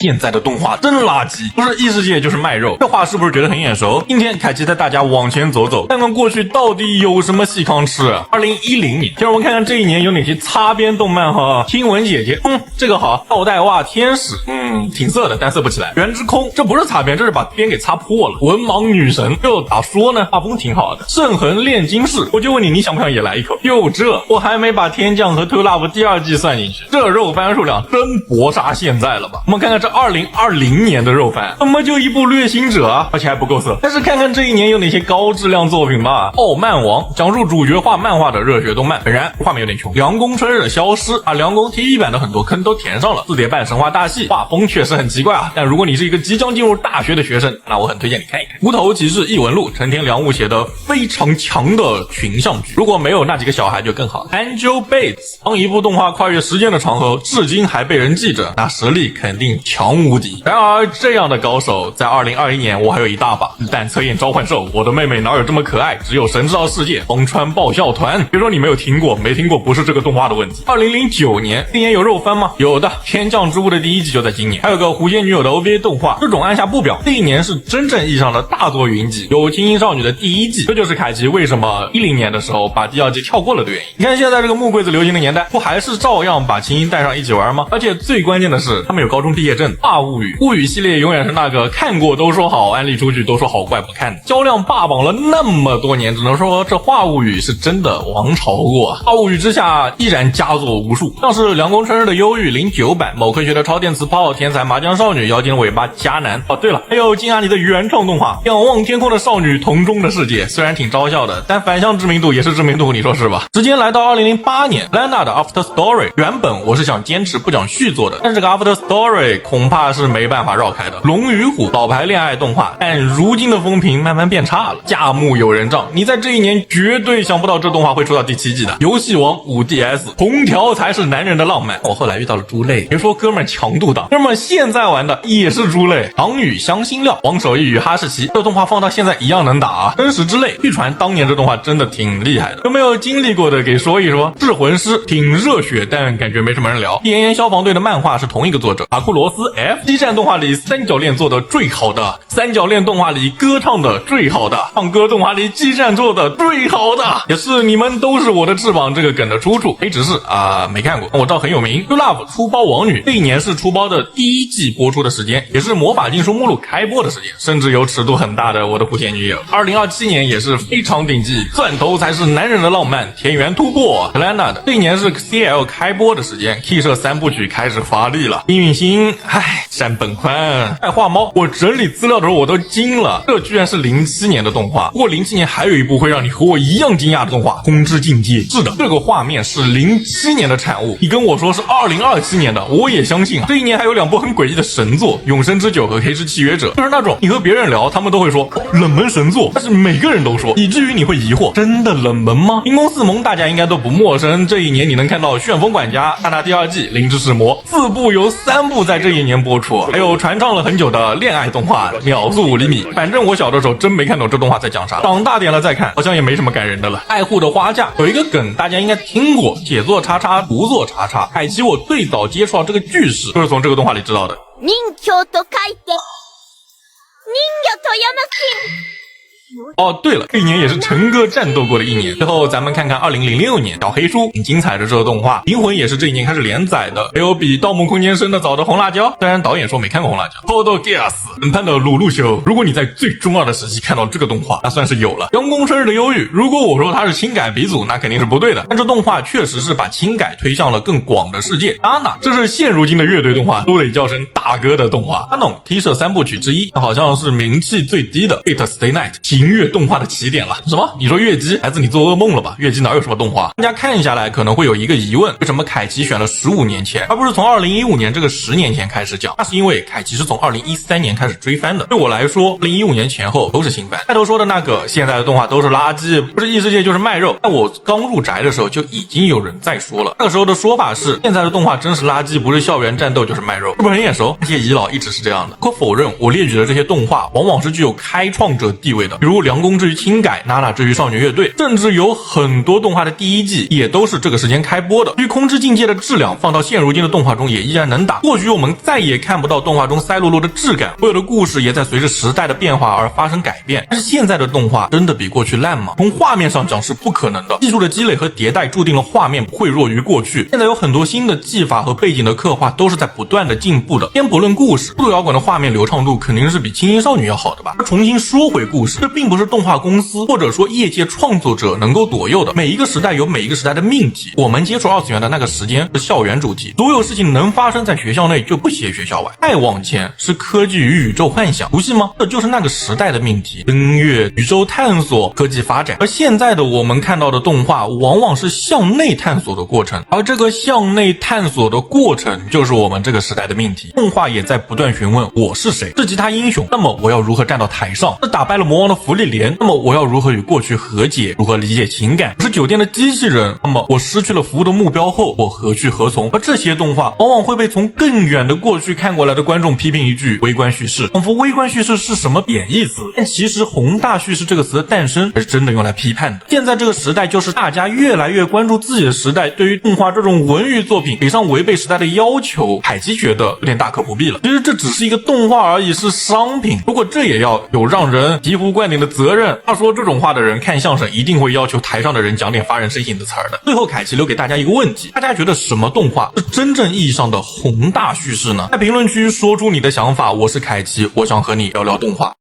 现在的动画真垃圾，不是异世界就是卖肉，这话是不是觉得很眼熟？今天凯奇带大家往前走走，看看过去到底有什么细糠吃。2010年，先让我们看看这一年有哪些擦边动漫哈。听闻姐姐，这个好。倒带袜天使，挺色的，但色不起来。原之空，这不是擦边，这是把边给擦破了。文盲女神，就咋说呢？画风挺好的。圣痕炼金士，我就问你，你想不想也来一口？就这，我还没把天降和 To Love 第2季算进去，这肉番数量真搏杀现在了吧？我们看看这2020年的肉番，怎么就一部掠行者啊，而且还不够色。但是看看这一年有哪些高质量作品吧。傲慢王，讲述主角画漫画的热血动漫，本然画面有点穷。凉宫春日的消失，把凉宫 TV 版的很多坑都填上了。4点半神话大戏，画风确实很奇怪啊，但如果你是一个即将进入大学的学生，那我很推荐你看一看。无头骑士异闻录，陈田良悟写的非常强的群像剧，如果没有那几个小孩就更好。Angel Bates， 当一部动画跨越时间的长河，至今还被人记着，那实力肯定强无敌。然而这样的高手在2021年我还有一大把。但测验召唤兽，我的妹妹哪有这么可爱？只有神之道世界，风川爆笑团。别说你没有听过，没听过不是这个动画的问题。2009年，今年有肉番吗？有的，天降之物的第1季就在今年，还有个狐仙女友的 OVA 动画。这种按下不表，这一年是真正意义上的大作云集，有青音少女的第1季，这就是凯奇为什么10年的时候把第2季跳过了的原因。你看现在这个木柜子流行的年代，不还是照样把青音带上一起玩吗？而且最关键的是，他们有高中毕业证。画物语，物语系列永远是那个看过都说好，安利出去都说好怪不看的，销量霸榜了那么多年，只能说这画物语是真的王朝过。画物语之下依然佳作无数，像是凉宫春日的忧郁09版，某科学的超电磁炮，天才麻将少女，妖精的尾巴迦南。哦对了，还有金阿尼的原创动画仰望天空的少女瞳中的世界，虽然挺招笑的，但反向知名度也是知名度，你说是吧？时间来到2008年，Lana 的 After Story， 原本我是想坚持不讲续作的，但是这个 After Story 恐怕是没办法绕开的。龙与虎老牌恋爱动画，但如今的风评慢慢变差了，价目有人账，你在这一年绝对想不到这动画会出到第7季的。游戏王 5DS， 空调才是男人的浪漫。我后来遇到了猪类，别说哥们强度党，哥们现在玩的也是猪类。唐与香辛料，王守义与哈士奇，这动画放到现在一样能打啊。真实之泪，据传当年这动画真的挺厉害的，有没有经历过的给说一说。智魂师挺热血，但感觉没什么人聊。炎炎消防队的漫画是同一个作者，马库罗斯 F， 激战动画里三角恋做的最好的，三角恋动画里歌唱的最好的，唱歌动画里激战做的最好的，也是你们都是我的翅膀这个梗的出处。黑执事没看过，我知道很有名。To Love 出包王女，这一年是出包的第1季播出的时间，也是魔法禁书目录开播的时间，甚至有尺度很大的我的狐仙女友。2027年也是非常顶级，钻头才是男人的浪漫，田园突破 Clannad， 这一年是 CL 开播的时间 ，K 社3部曲开始发力了。殷允星，山本宽，爱画猫，我整理资料的时候我都惊了，这居然是07年的动画。不过07年还有一部会让你和我一样惊讶的动画，空之境界。是的，这个画面是07年的产物，你跟我说是2027年的，我也相信啊。这一年还有2部很诡异的神作，永生之酒和黑之契约者，就是那种你和别人聊他们都会说冷门神作，但是每个人都说，以至于你会疑惑，真的冷门吗？冰宫四盟大家应该都不陌生，这一年你能看到旋风管家、娜娜第2季、灵之使魔，4部有3部在这一年播出，还有传唱了很久的恋爱动画秒速5厘米。反正我小的时候真没看懂这动画在讲啥，长大点了再看好像也没什么感人的了。爱护的花架有一个梗大家应该听过，解作叉叉不做叉叉，凯奇我最早接触到这个句式就是从这个动画里知道的。人形と書いて人魚と山金。哦，对了，这一年也是陈哥战斗过的一年。最后咱们看看2006年小黑书，挺精彩的这个动画，灵魂也是这一年开始连载的，还有比盗梦空间生的早的红辣椒，虽然导演说没看过红辣椒。Todo Gas 本判的鲁路修，如果你在最中二的时期看到这个动画，那算是有了。阳光生日的忧郁，如果我说它是轻改鼻祖，那肯定是不对的，但这动画确实是把轻改推向了更广的世界。Anna 这是现如今的乐队动画都得叫声大哥的动画。Anon T 社3部曲之一，好像是名气最低的 Fate Stay Night 情乐动画的起点了。什么？你说月姬？孩子你做噩梦了吧？月姬哪有什么动画？大家看下来可能会有一个疑问，为什么凯奇选了15年前，而不是从2015年这个10年前开始讲？那是因为凯奇是从2013年开始追番的，对我来说2015年前后都是新番。开头说的那个现在的动画都是垃圾，不是异世界就是卖肉，但我刚入宅的时候就已经有人在说了，那个时候的说法是现在的动画真是垃圾，不是校园战斗就是卖肉，是不是很眼熟？这些遗老一直是这样的。不可否认，我列举的这些动画往往是具有开创者地位的，比如如《凉宫之于轻改》、《娜娜之于少女乐队》，甚至有很多动画的第一季也都是这个时间开播的。至于空之境界的质量，放到现如今的动画中也依然能打。或许我们再也看不到动画中赛璐璐的质感，所有的故事也在随着时代的变化而发生改变。但是现在的动画真的比过去烂吗？从画面上讲是不可能的，技术的积累和迭代注定了画面不会弱于过去。现在有很多新的技法和背景的刻画都是在不断的进步的。先不论故事，速度摇滚的画面流畅度肯定是比轻音少女要好的吧。重新说回故事，这并不是动画公司或者说业界创作者能够左右的。每一个时代有每一个时代的命题，我们接触二次元的那个时间是校园主题，所有事情能发生在学校内就不写学校外，再往前是科技与宇宙幻想，熟悉吗？这就是那个时代的命题，音乐、宇宙探索、科技发展。而现在的我们看到的动画往往是向内探索的过程，而这个向内探索的过程就是我们这个时代的命题。动画也在不断询问我是谁，是吉他英雄，那么我要如何站到台上？是打败了魔王的芙莉莲，那么我要如何与过去和解？如何理解情感？是酒店的机器人，那么我失去了服务的目标后，我何去何从？而这些动画往往会被从更远的过去看过来的观众批评一句微观叙事，仿佛微观叙事是什么贬义词。但其实宏大叙事这个词的诞生是真的用来批判的。现在这个时代就是大家越来越关注自己的时代，对于动画这种文娱作品给上违背时代的要求，海基觉得有点大可不必了。其实这只是一个动画而已，是商品。如果这也要有让人醍醐灌顶的责任，他说这种话的人看相声一定会要求台上的人讲点发人深省的词儿的。最后凯奇留给大家一个问题，大家觉得什么动画是真正意义上的宏大叙事呢？在评论区说出你的想法。我是凯奇，我想和你聊聊动画。